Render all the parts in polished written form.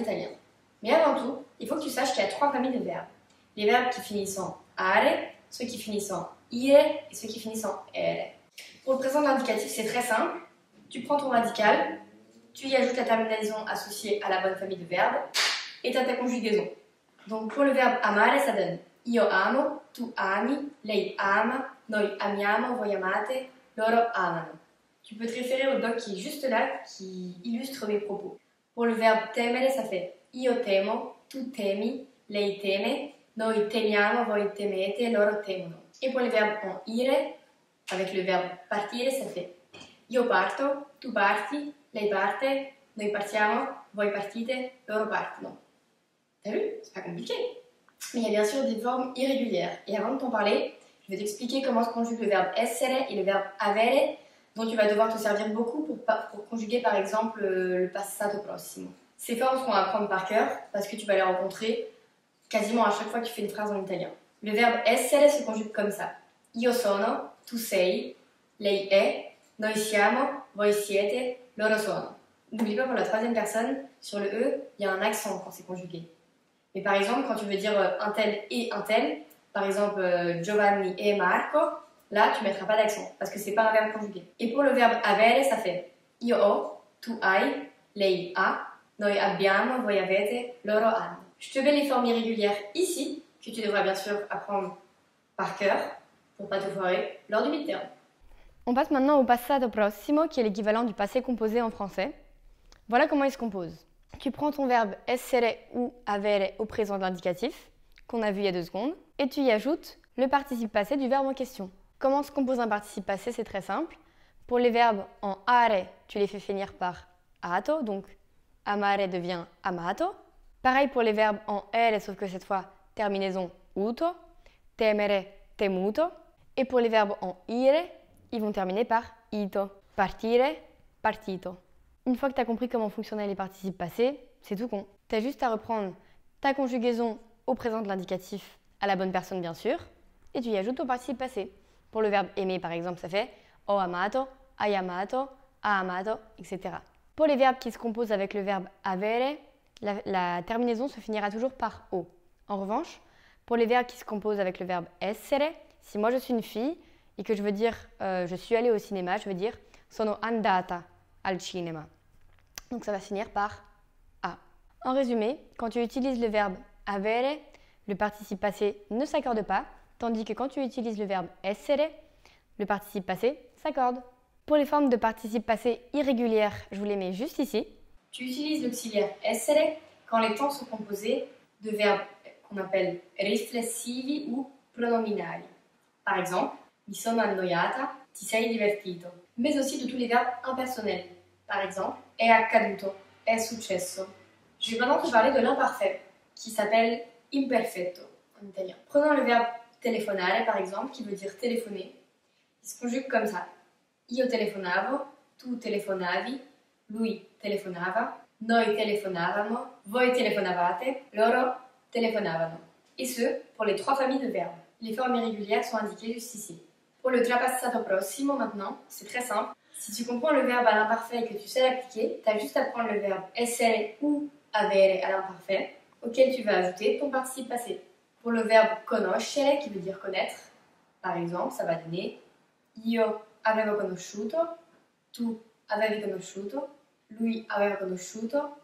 italien. Mais avant tout, il faut que tu saches qu'il y a 3 familles de verbes. Les verbes qui finissent en are, ceux qui finissent en ire et ceux qui finissent en ere. Pour le présent de l'indicatif, c'est très simple. Tu prends ton radical, tu y ajoutes la terminaison associée à la bonne famille de verbes et tu as ta conjugaison. Donc pour le verbe amare, ça donne io amo, tu ami, lei ama, noi amiamo, voi amate, loro amano. Tu peux te référer au doc qui est juste là, qui illustre mes propos. Pour le verbe temere, ça fait io temo, tu temi, lei teme, noi temiamo, voi temete, loro temono. Et pour les verbes en ire, avec le verbe partire, ça fait io parto, tu parti, lei parte, noi partiamo, voi partite, loro partono. T'as vu? C'est pas compliqué. Mais il y a bien sûr des formes irrégulières. Et avant de t'en parler, je vais t'expliquer comment se conjugue le verbe essere et le verbe avere, dont tu vas devoir te servir beaucoup pour conjuguer par exemple le passato prossimo. Ces formes seront à apprendre par cœur parce que tu vas les rencontrer quasiment à chaque fois que tu fais une phrase en italien. Le verbe essere se conjugue comme ça. Io sono, tu sei, lei è, noi siamo, voi siete, loro sono. N'oublie pas pour la troisième personne, sur le E, il y a un accent quand c'est conjugué. Mais par exemple, quand tu veux dire un tel et un tel, par exemple Giovanni et Marco, là tu ne mettras pas d'accent parce que c'est pas un verbe conjugué. Et pour le verbe avere, ça fait io ho, tu hai, lei ha, noi abbiamo, voi avete, loro hanno. Je te mets les formes irrégulières ici, que tu devras bien sûr apprendre par cœur pour pas te foirer lors du midterm. On passe maintenant au passato prossimo, qui est l'équivalent du passé composé en français. Voilà comment il se compose. Tu prends ton verbe essere ou avere au présent de l'indicatif, qu'on a vu il y a 2 secondes, et tu y ajoutes le participe passé du verbe en question. Comment se compose un participe passé? C'est très simple. Pour les verbes en are, tu les fais finir par ato, donc amare devient amato. Pareil pour les verbes en ere, sauf que cette fois, terminaison uto, temere, temuto. Et pour les verbes en ire, ils vont terminer par ito, partire, partito. Une fois que tu as compris comment fonctionnaient les participes passés, c'est tout con. Tu as juste à reprendre ta conjugaison au présent de l'indicatif à la bonne personne bien sûr, et tu y ajoutes ton participe passé. Pour le verbe aimer par exemple, ça fait ho amato, hai amato, ha amato, etc. Pour les verbes qui se composent avec le verbe avere, la terminaison se finira toujours par o. En revanche, pour les verbes qui se composent avec le verbe essere, si moi je suis une fille et que je veux dire je suis allée au cinéma, je veux dire sono andata al cinema. Donc ça va finir par a. En résumé, quand tu utilises le verbe avere, le participe passé ne s'accorde pas, tandis que quand tu utilises le verbe essere, le participe passé s'accorde. Pour les formes de participe passé irrégulières, je vous les mets juste ici. Tu utilises l'auxiliaire essere quand les temps sont composés de verbes qu'on appelle riflessivi ou pronominali. Par exemple, mi sono annoiata, ti sei divertito. Mais aussi de tous les verbes impersonnels. Par exemple, è accaduto, è successo. Je vais maintenant te parler de l'imparfait, qui s'appelle imperfetto en italien. Prenons le verbe telefonare par exemple, qui veut dire téléphoner. Il se conjugue comme ça. Io telefonavo, tu telefonavi, lui telefonava, noi telefonavamo, voi telefonavate, loro telefonavano. Et ce, pour les 3 familles de verbes. Les formes irrégulières sont indiquées juste ici. Pour le trapassato prossimo maintenant, c'est très simple. Si tu comprends le verbe à l'imparfait et que tu sais l'appliquer, tu as juste à prendre le verbe essere ou avere à l'imparfait, auquel tu vas ajouter ton participe passé. Pour le verbe conoscere, qui veut dire connaître, par exemple, ça va donner io avevo conosciuto, tu avevi conosciuto, lui aveva conosciuto,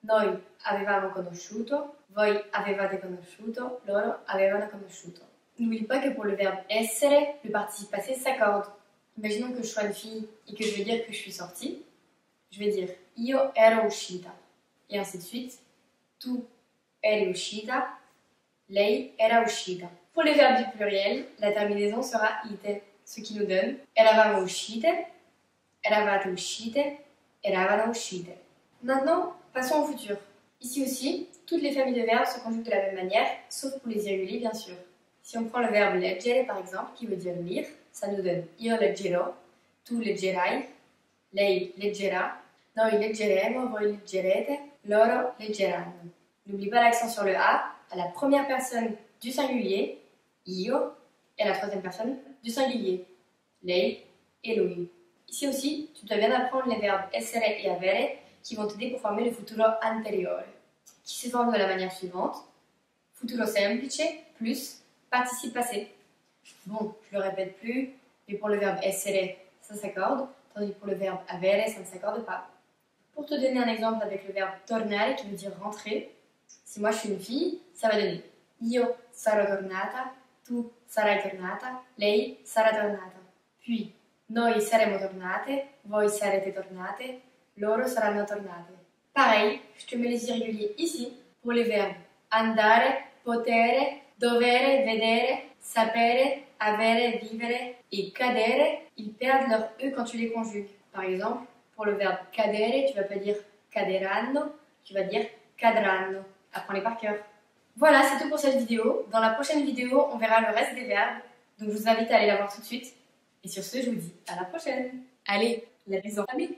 noi avevamo conosciuto, voi avevate conosciuto, loro avevano conosciuto. N'oublie pas que pour le verbe essere, le participe passé s'accorde. Imaginons que je sois une fille et que je veux dire que je suis sortie. Je vais dire io ero uscita. Et ainsi de suite. Tu eri uscita. Lei era uscita. Pour les verbes du pluriel, la terminaison sera ite, ce qui nous donne eravamo uscite, eravate uscite, eravano uscite. Maintenant, passons au futur. Ici aussi, toutes les familles de verbes se conjuguent de la même manière, sauf pour les irréguliers bien sûr. Si on prend le verbe leggere par exemple, qui veut dire lire, ça nous donne io leggerò, tu leggerai, lei leggerà, noi leggeremo, voi leggerete, loro leggeranno. N'oublie pas l'accent sur le A, à la première personne du singulier, io, et à la troisième personne du singulier, lei et lui. Ici aussi, tu dois bien apprendre les verbes essere et avere qui vont t'aider pour former le futuro anteriore. qui se forme de la manière suivante. Futuro semplice plus participe passé. Bon, je le répète plus, mais pour le verbe essere, ça s'accorde, tandis que pour le verbe avere, ça ne s'accorde pas. Pour te donner un exemple avec le verbe tornare, qui veut dire rentrer, si moi je suis une fille, ça va donner io sarò tornata, tu sarai tornata, lei sarà tornata. Puis, noi saremo tornate, voi sarete tornate, loro saranno tornate. Pareil, je te mets les irréguliers ici pour les verbes andare, potere, dovere, vedere, sapere, avere, vivere et cadere. Ils perdent leur E quand tu les conjugues. Par exemple, pour le verbe cadere, tu vas pas dire caderanno, tu vas dire cadranno. Apprends-les par cœur. Voilà, c'est tout pour cette vidéo. Dans la prochaine vidéo, on verra le reste des verbes. Donc je vous invite à aller la voir tout de suite. Et sur ce, je vous dis à la prochaine. Allez, la bise en famille.